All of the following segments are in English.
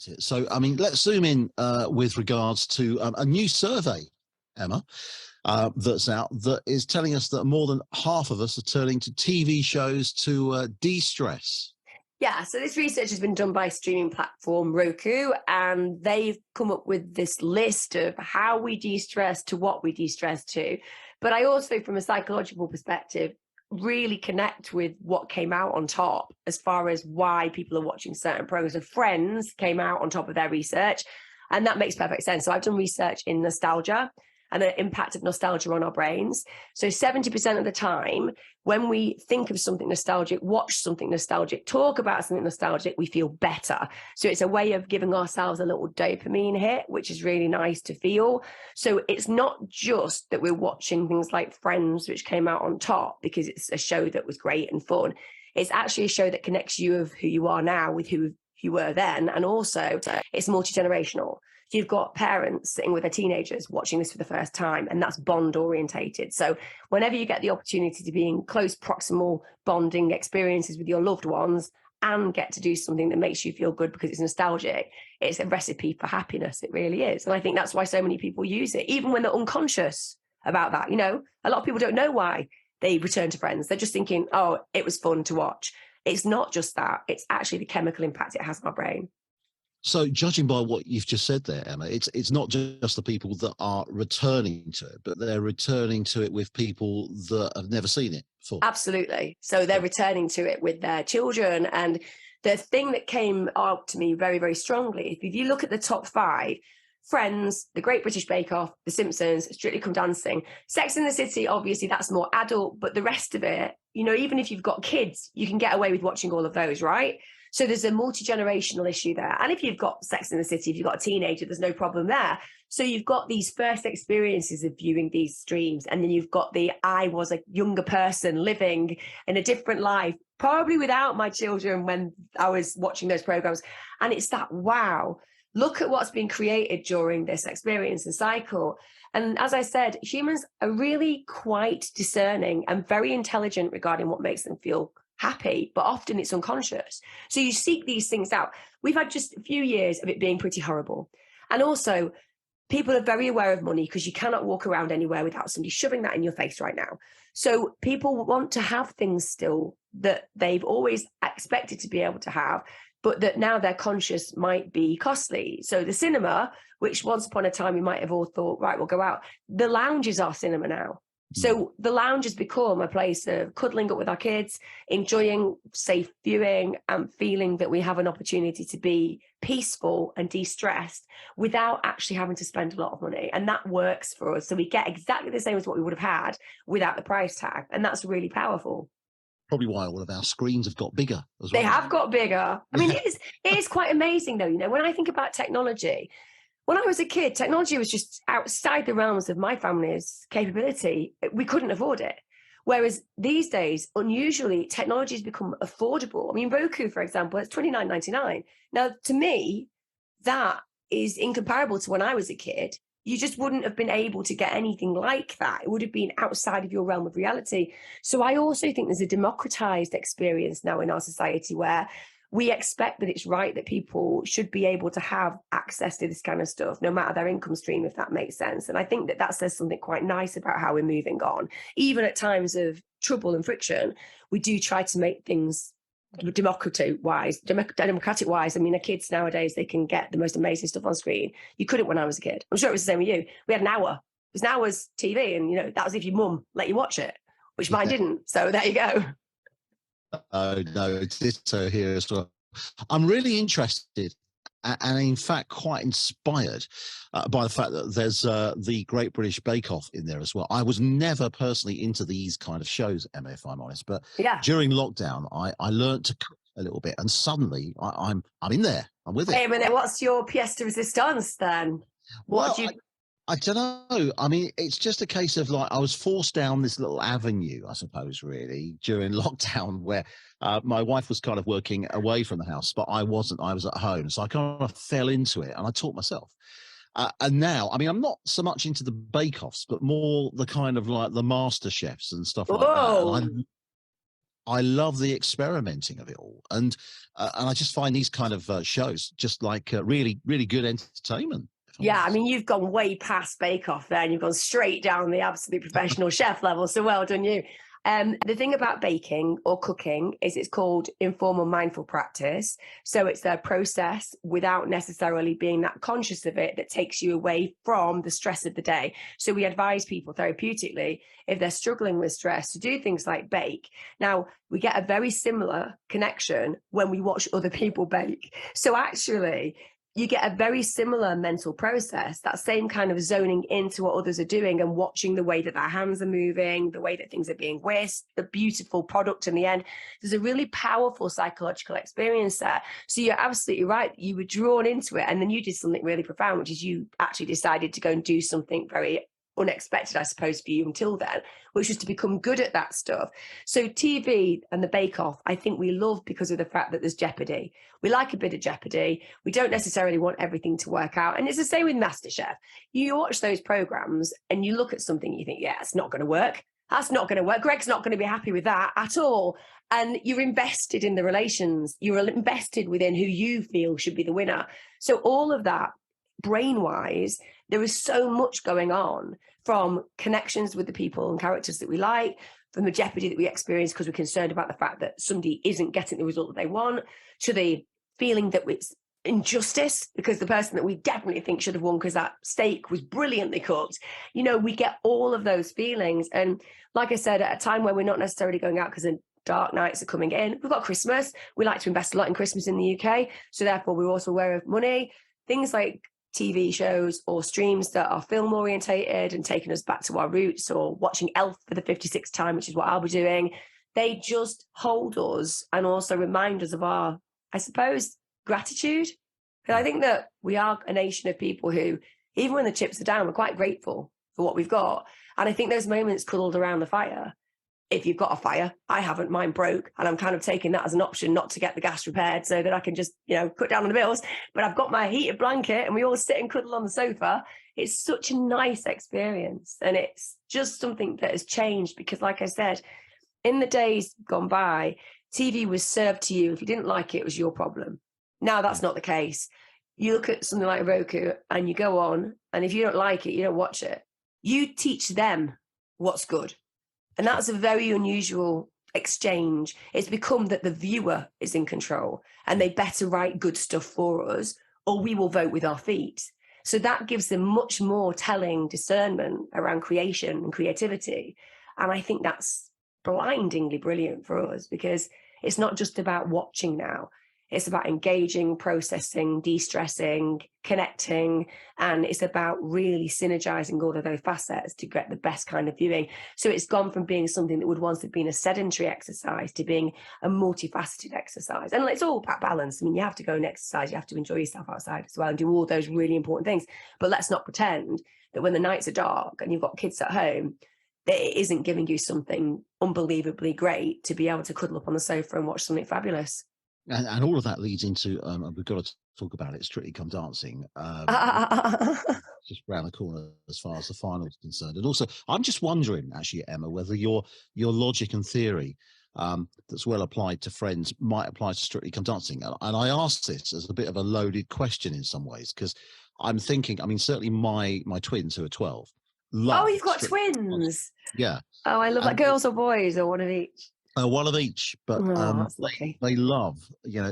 appreciate it. So, I mean, let's zoom in with regards to a new survey, Emma, that's out that is telling us that more than half of us are turning to TV shows to de-stress. Yeah, so this research has been done by streaming platform Roku, and they've come up with this list of how we de-stress to what we de-stress to. But I also, from a psychological perspective, really connect with what came out on top as far as why people are watching certain programs. And Friends came out on top of their research, and that makes perfect sense. So I've done research in nostalgia and the impact of nostalgia on our brains. So 70% of the time, when we think of something nostalgic, watch something nostalgic, talk about something nostalgic, we feel better. So it's a way of giving ourselves a little dopamine hit, which is really nice to feel. So it's not just that we're watching things like Friends, which came out on top because it's a show that was great and fun. It's actually a show that connects you of who you are now with who you were then. And also it's multi-generational. So you've got parents sitting with their teenagers watching this for the first time, and that's bond orientated. So whenever you get the opportunity to be in close proximal bonding experiences with your loved ones and get to do something that makes you feel good because it's nostalgic, it's a recipe for happiness. It really is. And I think that's why so many people use it, even when they're unconscious about that. You know, a lot of people don't know why they return to Friends. They're just thinking, oh, it was fun to watch. It's not just that. It's actually the chemical impact it has on our brain. So, judging by what you've just said there, Emma, it's not just the people that are returning to it, but they're returning to it with people that have never seen it before. Absolutely. So they're returning to it with their children. And the thing that came out to me very, very strongly, if you look at the top 5, Friends, The Great British Bake Off, The Simpsons, Strictly Come Dancing, Sex and the City, obviously that's more adult, but the rest of it, you know, even if you've got kids, you can get away with watching all of those, right? So there's a multi-generational issue there. And if you've got Sex and the City, if you've got a teenager, there's no problem there. So you've got these first experiences of viewing these streams. And then you've got I was a younger person living in a different life, probably without my children when I was watching those programs. And it's that, wow, look at what's been created during this experience and cycle. And as I said, humans are really quite discerning and very intelligent regarding what makes them feel happy, but often it's unconscious. So you seek these things out. We've had just a few years of it being pretty horrible. And also, people are very aware of money because you cannot walk around anywhere without somebody shoving that in your face right now. So people want to have things still that they've always expected to be able to have, but that now they're conscious might be costly. So the cinema, which once upon a time we might have all thought, right, we'll go out. The lounge is our cinema now. So the lounge has become a place of cuddling up with our kids, enjoying safe viewing and feeling that we have an opportunity to be peaceful and de-stressed without actually having to spend a lot of money. And that works for us. So we get exactly the same as what we would have had without the price tag. And that's really powerful. Probably why all of our screens have got bigger as well. They have got bigger. I mean, it is quite amazing though. You know, when I think about technology, when I was a kid, technology was just outside the realms of my family's capability. We couldn't afford it. Whereas these days, unusually, technology has become affordable. I mean, Roku, for example, it's $29.99. Now, to me, that is incomparable to when I was a kid. You just wouldn't have been able to get anything like that. It would have been outside of your realm of reality. So I also think there's a democratized experience now in our society where we expect that it's right that people should be able to have access to this kind of stuff, no matter their income stream, if that makes sense. And I think that that says something quite nice about how we're moving on. Even at times of trouble and friction, we do try to make things democratic wise. I mean, the kids nowadays, they can get the most amazing stuff on screen. You couldn't when I was a kid. I'm sure it was the same with you. We had an hour. It was an hour's TV, and you know that was if your mum let you watch it, which mine didn't. So there you go. Oh no, it's so here as well. I'm really interested and in fact quite inspired by the fact that there's the Great British Bake Off in there as well. I was never personally into these kind of shows, Emma, if I'm honest, but during lockdown I learned to cook a little bit, and suddenly I'm in there. I'm with it. Wait a minute, what's your pièce de résistance then? I don't know. I mean, it's just a case of like I was forced down this little avenue, I suppose, really, during lockdown where my wife was kind of working away from the house, but I wasn't. I was at home. So I kind of fell into it and I taught myself. And now, I mean, I'm not so much into the bake-offs, but more the kind of like the master chefs and stuff like that. I love the experimenting of it all, and I just find these kind of shows just like really, really good entertainment. If I'm Yeah, I honest. mean, you've gone way past Bake Off there and you've gone straight down the absolute professional chef level. So well done, you. The thing about baking or cooking is it's called informal mindful practice. So it's a process without necessarily being that conscious of it that takes you away from the stress of the day. So we advise people therapeutically, if they're struggling with stress, to do things like bake. Now, we get a very similar connection when we watch other people bake. So actually, you get a very similar mental process, that same kind of zoning into what others are doing and watching the way that their hands are moving, the way that things are being whisked, the beautiful product in the end. There's a really powerful psychological experience there. So you're absolutely right. You were drawn into it. And then you did something really profound, which is you actually decided to go and do something very unexpected, I suppose, for you until then, which was to become good at that stuff. So TV and the Bake Off, I think we love because of the fact that there's jeopardy. We like a bit of jeopardy. We don't necessarily want everything to work out. And it's the same with MasterChef. You watch those programs and you look at something, you think, yeah, it's not going to work. That's not going to work. Greg's not going to be happy with that at all. And you're invested in the relations. You're invested within who you feel should be the winner. So all of that, brain-wise, there is so much going on, from connections with the people and characters that we like, from the jeopardy that we experience because we're concerned about the fact that somebody isn't getting the result that they want, to the feeling that it's injustice because the person that we definitely think should have won because that steak was brilliantly cooked. You know, we get all of those feelings. And like I said, at a time where we're not necessarily going out because the dark nights are coming in, we've got Christmas. We like to invest a lot in Christmas in the UK. So therefore, we're also aware of money. Things like TV shows or streams that are film orientated and taking us back to our roots, or watching Elf for the 56th time, which is what I'll be doing. They just hold us and also remind us of our, I suppose, gratitude. And I think that we are a nation of people who, even when the chips are down, we're quite grateful for what we've got. And I think those moments cuddled around the fire, if you've got a fire, I haven't, mine broke, and I'm kind of taking that as an option not to get the gas repaired so that I can just, cut down on the bills. But I've got my heated blanket and we all sit and cuddle on the sofa. It's such a nice experience. And it's just something that has changed because, like I said, in the days gone by, TV was served to you. If you didn't like it, it was your problem. Now that's not the case. You look at something like Roku and you go on, and if you don't like it, you don't watch it. You teach them what's good. And that's a very unusual exchange. It's become that the viewer is in control and they better write good stuff for us, or we will vote with our feet. So that gives them much more telling discernment around creation and creativity. And I think that's blindingly brilliant for us because it's not just about watching now. It's about engaging, processing, de-stressing, connecting, and it's about really synergizing all of those facets to get the best kind of viewing. So it's gone from being something that would once have been a sedentary exercise to being a multifaceted exercise. And it's all about balance. I mean, you have to go and exercise, you have to enjoy yourself outside as well and do all those really important things. But let's not pretend that when the nights are dark and you've got kids at home, that it isn't giving you something unbelievably great to be able to cuddle up on the sofa and watch something fabulous. And all of that leads into we've got to talk about it. Strictly Come Dancing, just around the corner as far as the final is concerned. And also, I'm just wondering, actually, Emma, whether your logic and theory that's well applied to Friends might apply to Strictly Come Dancing. And I ask this as a bit of a loaded question in some ways because I'm thinking. I mean, certainly my twins who are 12 love. Oh, you've got twins. Yeah. Oh, I love that. Girls or boys or one of each? One of each, but that's lucky. they love,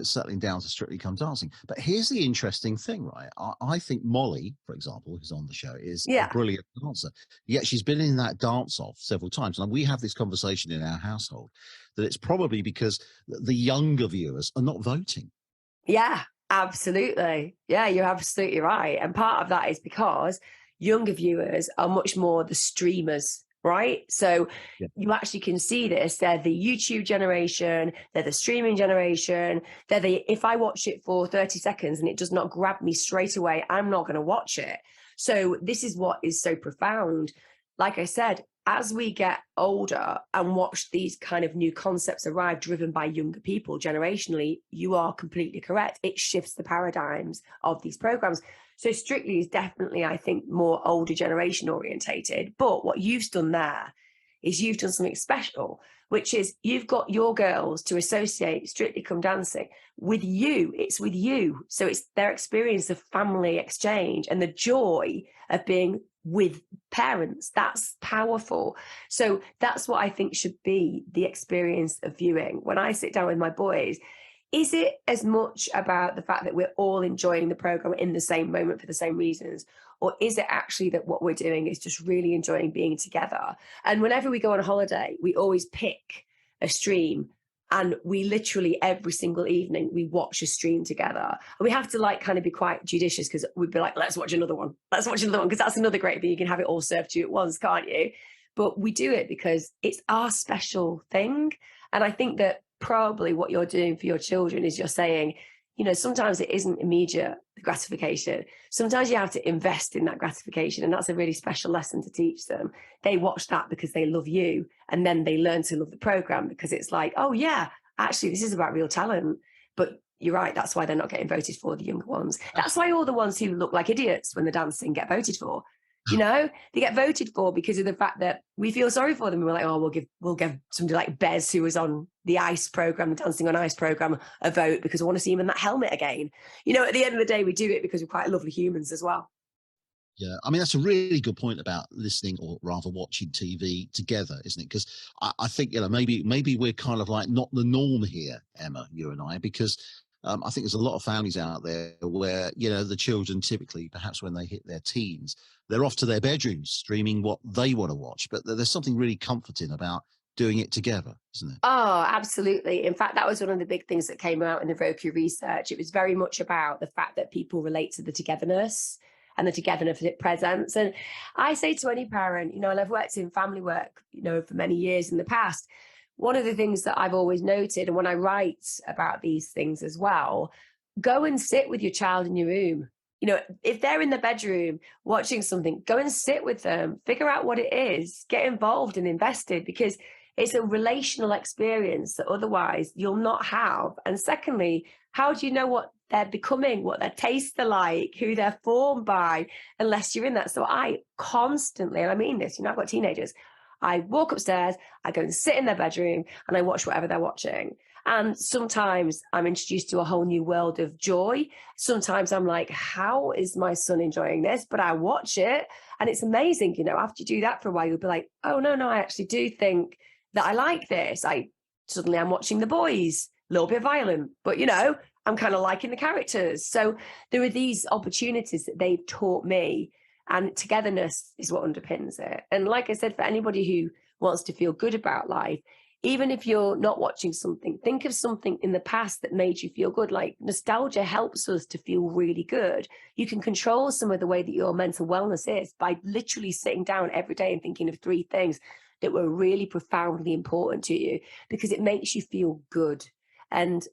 settling down to Strictly Come Dancing. But here's the interesting thing, right? I think Molly, for example, who's on the show, is a brilliant dancer. Yet she's been in that dance off several times. And we have this conversation in our household that it's probably because the younger viewers are not voting. Yeah, absolutely. Yeah, you're absolutely right. And part of that is because younger viewers are much more the streamers, right? So you actually can see this. They're the YouTube generation, they're the streaming generation, if I watch it for 30 seconds and it does not grab me straight away, I'm not going to watch it. So this is what is so profound. Like I said, as we get older and watch these kind of new concepts arrive driven by younger people generationally, you are completely correct. It shifts the paradigms of these programs. So Strictly is definitely, I think, more older generation orientated. But what you've done there is you've done something special, which is you've got your girls to associate Strictly Come Dancing with you. It's with you. So it's their experience of family exchange and the joy of being with parents. That's powerful. So that's what I think should be the experience of viewing. When I sit down with my boys, is it as much about the fact that we're all enjoying the program in the same moment for the same reasons? Or is it actually that what we're doing is just really enjoying being together? And whenever we go on a holiday, we always pick a stream, and we literally every single evening we watch a stream together. And we have to like kind of be quite judicious, because we'd be like, let's watch another one. Let's watch another one, because that's another great thing. You can have it all served to you at once, can't you? But we do it because it's our special thing. And I think that probably what you're doing for your children is you're saying, you know, sometimes it isn't immediate gratification. Sometimes you have to invest in that gratification. And that's a really special lesson to teach them. They watch that because they love you. And then they learn to love the program, because it's like, oh, yeah, actually, this is about real talent. But you're right. That's why they're not getting voted for, the younger ones. That's why all the ones who look like idiots when they're dancing get voted for. You know, they get voted for because of the fact that we feel sorry for them. And we're like, oh, we'll give somebody like Bez, who was on the ice program, the Dancing on Ice program, a vote, because I want to see him in that helmet again. You know, at the end of the day, we do it because we're quite lovely humans as well. Yeah, I mean, that's a really good point about listening, or rather watching TV together, isn't it? Because I think, maybe we're kind of like not the norm here, Emma, you and I, because I think there's a lot of families out there where, the children typically, perhaps when they hit their teens, they're off to their bedrooms streaming what they want to watch. But there's something really comforting about doing it together, isn't it? Oh, absolutely. In fact, that was one of the big things that came out in the Roku research. It was very much about the fact that people relate to the togetherness and the togetherness it presents. And I say to any parent, and I've worked in family work, for many years in the past. One of the things that I've always noted, and when I write about these things as well, go and sit with your child in your room. If they're in the bedroom watching something, go and sit with them, figure out what it is, get involved and invested, because it's a relational experience that otherwise you'll not have. And secondly, how do you know what they're becoming, what their tastes are like, who they're formed by, unless you're in that? So I constantly, and I mean this, I've got teenagers, I walk upstairs, I go and sit in their bedroom, and I watch whatever they're watching. And sometimes I'm introduced to a whole new world of joy. Sometimes I'm like, how is my son enjoying this? But I watch it, and it's amazing. After you do that for a while, you'll be like, oh, no, I actually do think that I like this. Suddenly I'm watching The Boys, a little bit violent, but I'm kind of liking the characters. So there are these opportunities that they've taught me, and togetherness is what underpins it. And like I said, for anybody who wants to feel good about life, even if you're not watching something, think of something in the past that made you feel good. Like, nostalgia helps us to feel really good. You can control some of the way that your mental wellness is by literally sitting down every day and thinking of 3 things that were really profoundly important to you, because it makes you feel good. And,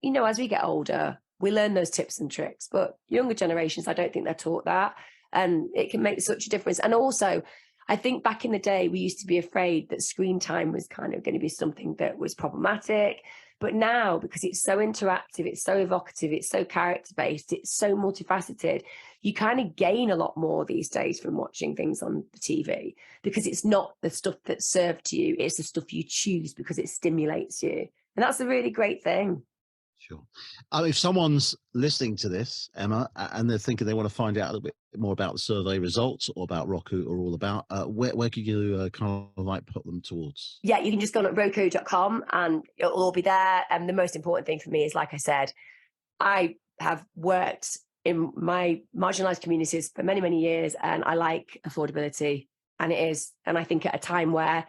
as we get older, we learn those tips and tricks, but younger generations, I don't think they're taught that. And it can make such a difference. And also, I think back in the day, we used to be afraid that screen time was kind of going to be something that was problematic. But now, because it's so interactive, it's so evocative, it's so character-based, it's so multifaceted, you kind of gain a lot more these days from watching things on the TV, because it's not the stuff that's served to you, it's the stuff you choose because it stimulates you. And that's a really great thing. Sure. If someone's listening to this, Emma, and they're thinking they want to find out a little bit more about the survey results or about Roku or All About, where could you kind of like put them towards? Yeah, you can just go on roku.com and it'll all be there. And the most important thing for me is, like I said, I have worked in my marginalized communities for many, many years, and I like affordability. And I think at a time where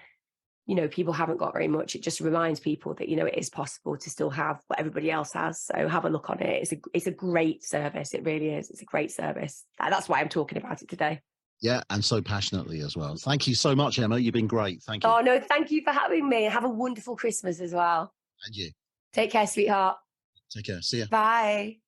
people haven't got very much, it just reminds people that, it is possible to still have what everybody else has. So have a look on it. It's a great service. It really is. It's a great service. That's why I'm talking about it today. Yeah, and so passionately as well. Thank you so much, Emma. You've been great. Thank you. Oh, no, thank you for having me. Have a wonderful Christmas as well. And you. Take care, sweetheart. Take care. See ya. Bye.